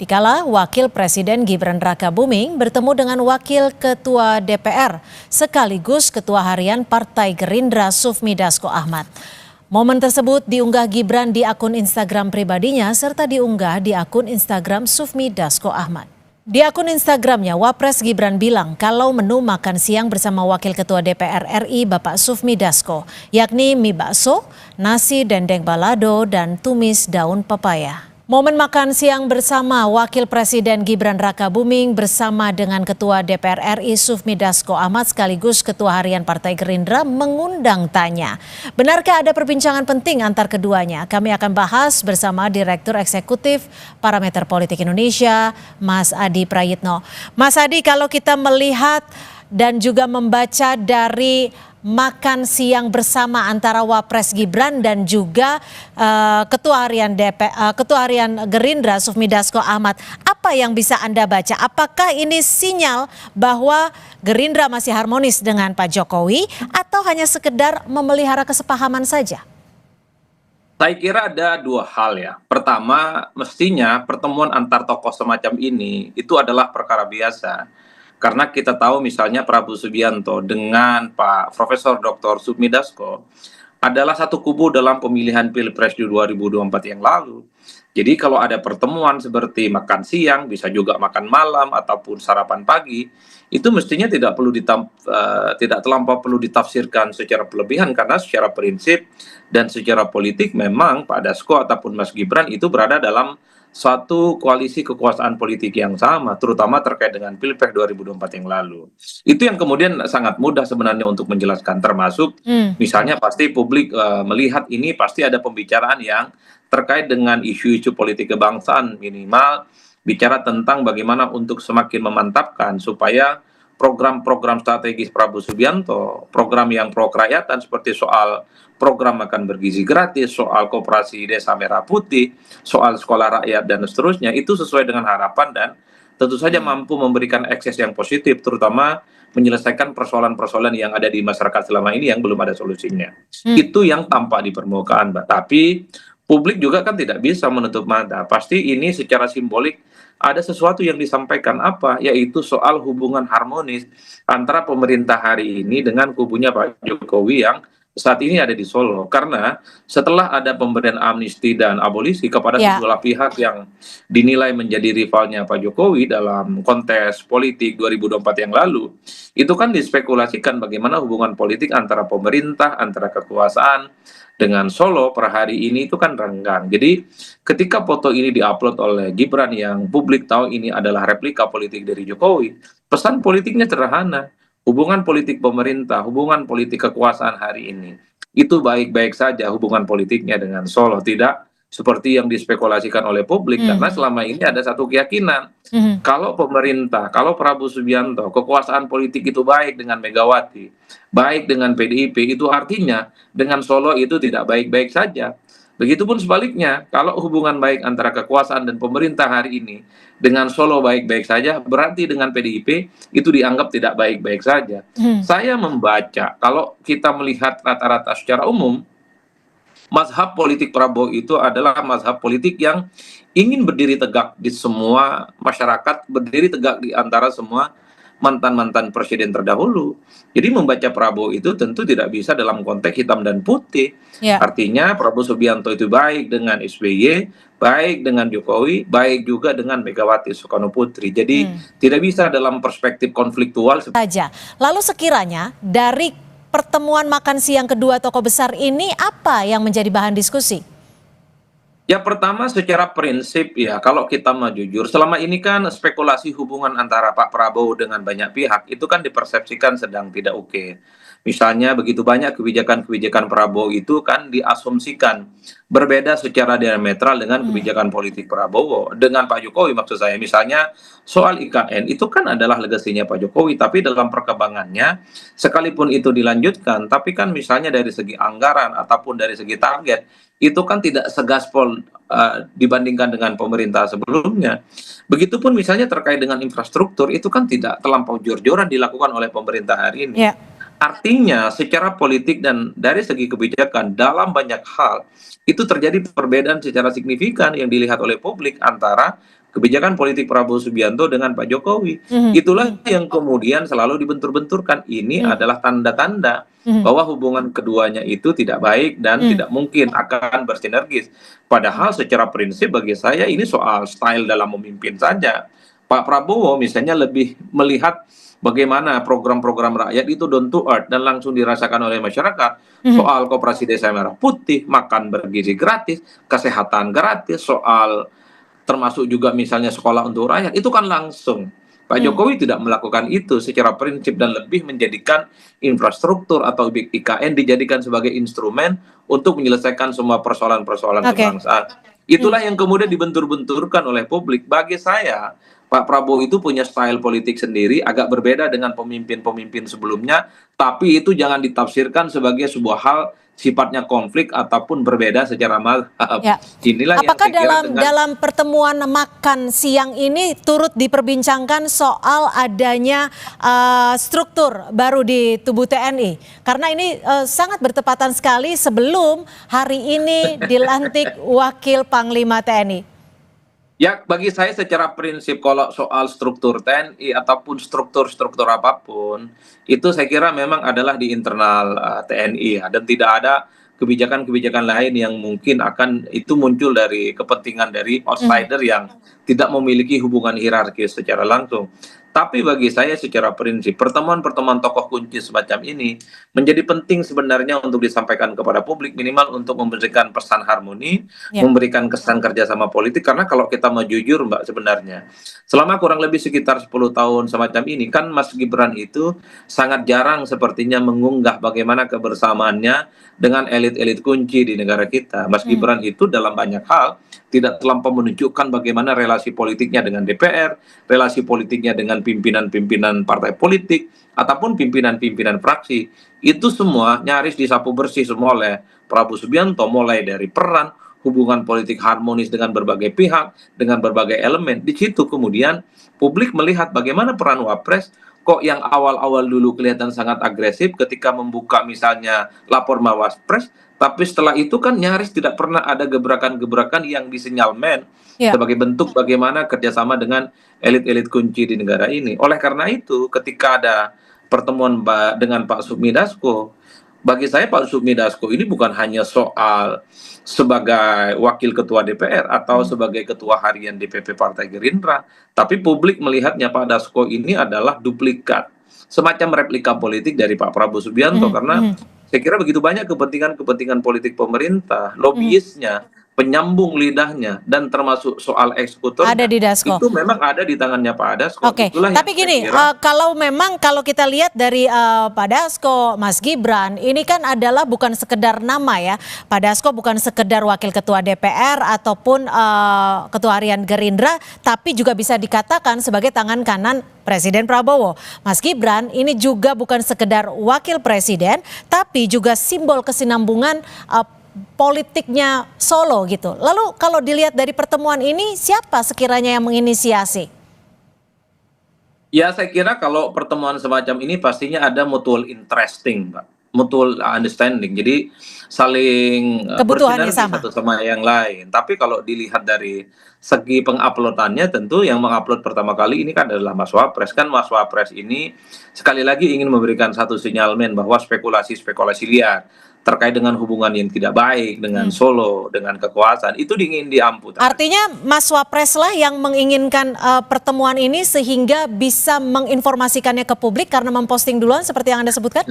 Dikala Wakil Presiden Gibran Rakabuming bertemu dengan Wakil Ketua DPR sekaligus Ketua Harian Partai Gerindra Sufmi Dasko Ahmad. Momen tersebut diunggah Gibran di akun Instagram pribadinya serta diunggah di akun Instagram Sufmi Dasko Ahmad. Di akun Instagramnya, Wapres Gibran bilang kalau menu makan siang bersama Wakil Ketua DPR RI Bapak Sufmi Dasko, yakni mie bakso, nasi dendeng balado, dan tumis daun pepaya. Momen makan siang bersama Wakil Presiden Gibran Rakabuming bersama dengan Ketua DPR RI Sufmi Dasko Ahmad sekaligus Ketua Harian Partai Gerindra mengundang tanya. Benarkah ada perbincangan penting antar keduanya? Kami akan bahas bersama Direktur Eksekutif Parameter Politik Indonesia, Mas Adi Prayitno. Mas Adi, kalau kita melihat dan juga membaca dari makan siang bersama antara Wapres Gibran dan juga Ketua Harian Gerindra Sufmi Dasko Ahmad, apa yang bisa Anda baca? Apakah ini sinyal bahwa Gerindra masih harmonis dengan Pak Jokowi atau hanya sekedar memelihara kesepahaman saja? Saya kira ada dua hal ya. Pertama, mestinya pertemuan antar tokoh semacam ini itu adalah perkara biasa. Karena kita tahu misalnya Prabowo Subianto dengan Pak Profesor Dr. Sufmi Dasko adalah satu kubu dalam pemilihan Pilpres di 2024 yang lalu. Jadi kalau ada pertemuan seperti makan siang, bisa juga makan malam ataupun sarapan pagi, itu mestinya tidak terlampau perlu ditafsirkan secara berlebihan karena secara prinsip dan secara politik memang Pak Dasko ataupun Mas Gibran itu berada dalam suatu koalisi kekuasaan politik yang sama, terutama terkait dengan Pilpres 2024 yang lalu. Itu yang kemudian sangat mudah sebenarnya untuk menjelaskan, termasuk misalnya pasti publik melihat ini pasti ada pembicaraan yang terkait dengan isu-isu politik kebangsaan, minimal bicara tentang bagaimana untuk semakin memantapkan supaya program-program strategis Prabowo Subianto, program yang pro kerakyatan seperti soal program makan bergizi gratis, soal koperasi desa merah putih, soal sekolah rakyat dan seterusnya, itu sesuai dengan harapan dan tentu saja mampu memberikan akses yang positif, terutama menyelesaikan persoalan-persoalan yang ada di masyarakat selama ini yang belum ada solusinya. Itu yang tampak di permukaan, Mbak. Tapi publik juga kan tidak bisa menutup mata. Pasti ini secara simbolik ada sesuatu yang disampaikan apa, yaitu soal hubungan harmonis antara pemerintah hari ini dengan kubunya Pak Jokowi yang saat ini ada di Solo. Karena setelah ada pemberian amnesti dan abolisi kepada sejumlah pihak yang dinilai menjadi rivalnya Pak Jokowi dalam kontes politik 2024 yang lalu, itu kan dispekulasikan bagaimana hubungan politik antara pemerintah, antara kekuasaan dengan Solo per hari ini itu kan renggang. Jadi ketika foto ini diupload oleh Gibran yang publik tahu ini adalah replika politik dari Jokowi, pesan politiknya sederhana. Hubungan politik pemerintah, hubungan politik kekuasaan hari ini, itu baik-baik saja hubungan politiknya dengan Solo. Tidak seperti yang dispekulasikan oleh publik, karena selama ini ada satu keyakinan. Kalau pemerintah, kalau Prabowo Subianto, kekuasaan politik itu baik dengan Megawati, baik dengan PDIP, itu artinya dengan Solo itu tidak baik-baik saja. Begitupun sebaliknya, kalau hubungan baik antara kekuasaan dan pemerintah hari ini dengan Solo baik-baik saja, berarti dengan PDIP itu dianggap tidak baik-baik saja. Saya membaca, kalau kita melihat rata-rata secara umum, mazhab politik Prabowo itu adalah mazhab politik yang ingin berdiri tegak di semua masyarakat, berdiri tegak di antara semua mantan-mantan presiden terdahulu. Jadi membaca Prabowo itu tentu tidak bisa dalam konteks hitam dan putih. Artinya Prabowo Subianto itu baik dengan SBY, baik dengan Jokowi, baik juga dengan Megawati Soekarno Putri. Jadi tidak bisa dalam perspektif konfliktual saja. Lalu sekiranya dari pertemuan makan siang kedua tokoh besar ini apa yang menjadi bahan diskusi? Ya pertama secara prinsip ya, kalau kita mau jujur, selama ini kan spekulasi hubungan antara Pak Prabowo dengan banyak pihak itu kan dipersepsikan sedang tidak oke. Misalnya begitu banyak kebijakan-kebijakan Prabowo itu kan diasumsikan berbeda secara diametral dengan kebijakan politik Prabowo dengan Pak Jokowi, maksud saya. Misalnya soal IKN itu kan adalah legasinya Pak Jokowi, tapi dalam perkembangannya sekalipun itu dilanjutkan, tapi kan misalnya dari segi anggaran ataupun dari segi target itu kan tidak segaspol dibandingkan dengan pemerintah sebelumnya. Begitupun misalnya terkait dengan infrastruktur itu kan tidak terlampau jor-joran dilakukan oleh pemerintah hari ini. Artinya secara politik dan dari segi kebijakan dalam banyak hal itu terjadi perbedaan secara signifikan yang dilihat oleh publik antara kebijakan politik Prabowo Subianto dengan Pak Jokowi. Mhm, Itulah mhm, yang kemudian selalu dibentur-benturkan. Ini mhm, adalah tanda-tanda mhm, bahwa hubungan keduanya itu tidak baik dan mhm, tidak mungkin akan bersinergis. Padahal secara prinsip bagi saya ini soal style dalam memimpin saja. Pak Prabowo misalnya lebih melihat bagaimana program-program rakyat itu down to earth dan langsung dirasakan oleh masyarakat. mhm. Soal koperasi desa merah putih, makan bergizi gratis, kesehatan gratis, soal termasuk juga misalnya sekolah untuk rakyat, itu kan langsung. Pak Mhm. Jokowi tidak melakukan itu secara prinsip dan lebih menjadikan infrastruktur atau IKN dijadikan sebagai instrumen untuk menyelesaikan semua persoalan-persoalan Oke. kebangsaan. Mhm. Itulah yang kemudian dibentur-benturkan oleh publik. Bagi saya, Pak Prabowo itu punya style politik sendiri, agak berbeda dengan pemimpin-pemimpin sebelumnya, tapi itu jangan ditafsirkan sebagai sebuah hal sifatnya konflik ataupun berbeda secara mazhab. Ya. Inilah yang Apakah saya kira dalam dengan dalam pertemuan makan siang ini turut diperbincangkan soal adanya struktur baru di tubuh TNI? Karena ini sangat bertepatan sekali sebelum hari ini dilantik Wakil Panglima TNI. ya, bagi saya secara prinsip kalau soal struktur TNI ataupun struktur-struktur apapun, itu saya kira memang adalah di internal TNI ya, dan tidak ada kebijakan-kebijakan lain yang mungkin akan itu muncul dari kepentingan dari Mhm. outsider yang tidak memiliki hubungan hierarkis secara langsung. Tapi bagi saya secara prinsip, pertemuan-pertemuan tokoh kunci semacam ini menjadi penting sebenarnya untuk disampaikan kepada publik, minimal untuk memberikan pesan harmoni, Ya. memberikan kesan kerjasama politik. Karena kalau kita mau jujur Mbak, sebenarnya selama kurang lebih sekitar 10 tahun semacam ini kan Mas Gibran itu sangat jarang sepertinya mengunggah bagaimana kebersamaannya dengan elit-elit kunci di negara kita. Mas Mhm. Gibran itu dalam banyak hal tidak terlampau menunjukkan bagaimana relasi politiknya dengan DPR, relasi politiknya dengan pimpinan-pimpinan partai politik, ataupun pimpinan-pimpinan fraksi. Itu semua nyaris disapu bersih semua oleh Prabowo Subianto, mulai dari peran, hubungan politik harmonis dengan berbagai pihak, dengan berbagai elemen. Di situ kemudian publik melihat bagaimana peran Wapres kok yang awal-awal dulu kelihatan sangat agresif ketika membuka misalnya lapor Mawapres, tapi setelah itu kan nyaris tidak pernah ada gebrakan-gebrakan yang disinyalmen Ya. sebagai bentuk bagaimana kerjasama dengan elit-elit kunci di negara ini. Oleh karena itu, ketika ada pertemuan dengan Pak Sufmi Dasko, bagi saya Pak Sufmi Dasko ini bukan hanya soal sebagai wakil ketua DPR atau Mhm. sebagai ketua harian DPP Partai Gerindra, tapi publik melihatnya Pak Dasko ini adalah duplikat, semacam replika politik dari Pak Prabowo Subianto, Mhm. karena Mhm. saya kira begitu banyak kepentingan-kepentingan politik pemerintah, Mhm. lobiisnya, penyambung lidahnya, dan termasuk soal Ada eksekutornya, di Dasko. itu memang ada di tangannya Pak Dasko. Oke, Itulah yang tapi saya gini, kira. kalau memang kalau kita lihat dari Pak Dasko, Mas Gibran, ini kan adalah bukan sekedar nama ya. Pak Dasko bukan sekedar wakil ketua DPR ataupun ketua harian Gerindra, tapi juga bisa dikatakan sebagai tangan kanan Presiden Prabowo. Mas Gibran ini juga bukan sekedar wakil presiden, tapi juga simbol kesinambungan politiknya Solo gitu. Lalu kalau dilihat dari pertemuan ini, siapa sekiranya yang menginisiasi? Ya, saya kira kalau pertemuan semacam ini pastinya ada mutual interesting, Mbak. Mutual understanding. Jadi saling Kebutuhannya bersinergi sama. satu sama yang lain. Tapi kalau dilihat dari segi penguploadannya, tentu yang mengupload pertama kali ini kan adalah Mas Wapres. Kan Mas Wapres ini sekali lagi ingin memberikan satu sinyalmen bahwa spekulasi-spekulasi liar terkait dengan hubungan yang tidak baik dengan Hmm. Solo, dengan kekuasaan, itu ingin diamputasi. Artinya Mas Wapres lah yang menginginkan pertemuan ini sehingga bisa menginformasikannya ke publik karena memposting duluan seperti yang Anda sebutkan?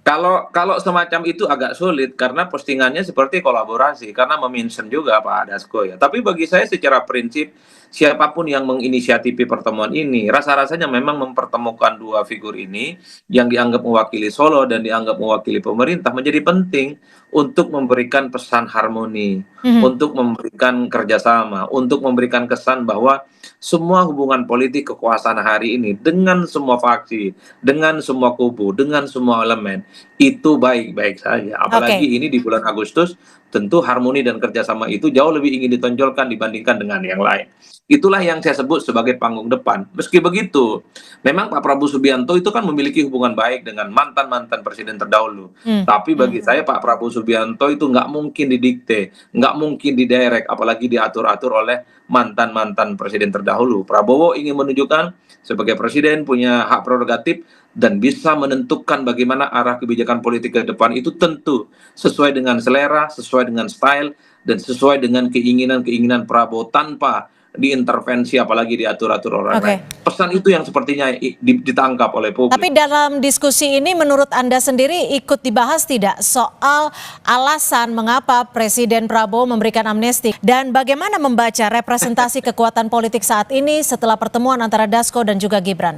Kalau kalau semacam itu agak sulit karena postingannya seperti kolaborasi, karena memention juga Pak Dasko ya. Tapi bagi saya secara prinsip, siapapun yang menginisiatifi pertemuan ini, rasa-rasanya memang mempertemukan dua figur ini yang dianggap mewakili Solo dan dianggap mewakili pemerintah menjadi penting untuk memberikan pesan harmoni, Mhm. untuk memberikan kerjasama, untuk memberikan kesan bahwa semua hubungan politik kekuasaan hari ini dengan semua faksi, dengan semua kubu, dengan semua elemen itu baik-baik saja. Oke. Apalagi ini di bulan Agustus tentu harmoni dan kerjasama itu jauh lebih ingin ditonjolkan dibandingkan dengan yang lain. Itulah yang saya sebut sebagai panggung depan. Meski begitu, memang Pak Prabowo Subianto itu kan memiliki hubungan baik dengan mantan-mantan presiden terdahulu. Tapi bagi saya Pak Prabowo Subianto itu nggak mungkin didikte, nggak mungkin didirect, apalagi diatur-atur oleh mantan-mantan presiden terdahulu. Prabowo ingin menunjukkan sebagai presiden punya hak prerogatif dan bisa menentukan bagaimana arah kebijakan politik ke depan itu tentu sesuai dengan selera, sesuai dengan style, dan sesuai dengan keinginan-keinginan Prabowo tanpa diintervensi apalagi diatur-atur orang lain. Pesan itu yang sepertinya ditangkap oleh publik. Tapi dalam diskusi ini menurut Anda sendiri ikut dibahas tidak soal alasan mengapa Presiden Prabowo memberikan amnesti dan bagaimana membaca representasi kekuatan politik saat ini setelah pertemuan antara Dasko dan juga Gibran?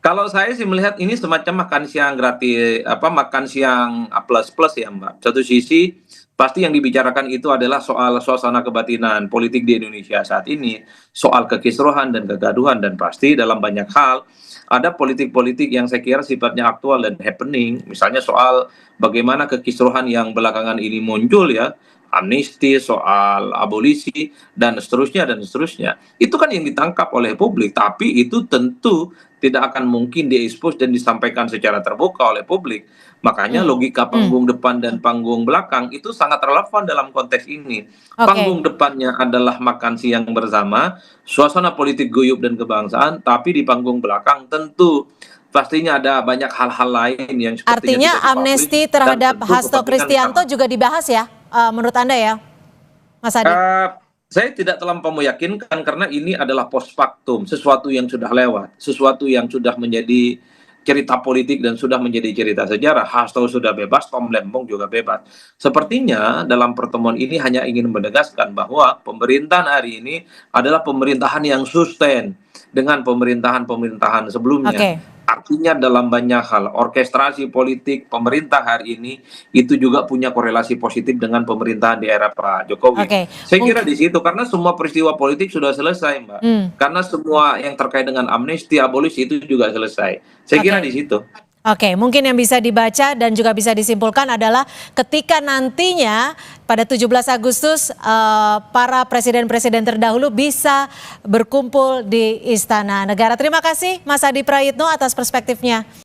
Kalau saya sih melihat ini semacam makan siang gratis, makan siang plus ya Mbak. Satu sisi pasti yang dibicarakan itu adalah soal suasana kebatinan politik di Indonesia saat ini, soal kekisruhan dan kegaduhan, dan pasti dalam banyak hal ada politik-politik yang saya kira sifatnya aktual dan happening, misalnya soal bagaimana kekisruhan yang belakangan ini muncul ya, amnesti, soal abolisi, dan seterusnya, dan seterusnya. Itu kan yang ditangkap oleh publik, tapi itu tentu tidak akan mungkin diekspos dan disampaikan secara terbuka oleh publik. Makanya logika panggung depan dan panggung belakang itu sangat relevan dalam konteks ini. Panggung depannya adalah makan siang bersama, suasana politik guyup dan kebangsaan, tapi di panggung belakang tentu pastinya ada banyak hal-hal lain yang sepertinya artinya amnesti terhadap Hasto Kristianto juga dibahas ya, menurut Anda ya, Mas Adi? Saya tidak terlampau meyakinkan karena ini adalah post factum, sesuatu yang sudah lewat, sesuatu yang sudah menjadi cerita politik dan sudah menjadi cerita sejarah. Hasto sudah bebas, Tom Lembong juga bebas. Sepertinya dalam pertemuan ini hanya ingin menegaskan bahwa pemerintahan hari ini adalah pemerintahan yang sustain dengan pemerintahan-pemerintahan sebelumnya. Artinya dalam banyak hal, orkestrasi politik pemerintah hari ini itu juga punya korelasi positif dengan pemerintahan di era Pak Jokowi. Saya kira di situ, karena semua peristiwa politik sudah selesai, Mbak. Karena semua yang terkait dengan amnesti, abolisi itu juga selesai. Saya kira di situ. Oke, mungkin yang bisa dibaca dan juga bisa disimpulkan adalah ketika nantinya pada 17 Agustus para presiden-presiden terdahulu bisa berkumpul di Istana Negara. Terima kasih Mas Adi Prayitno atas perspektifnya.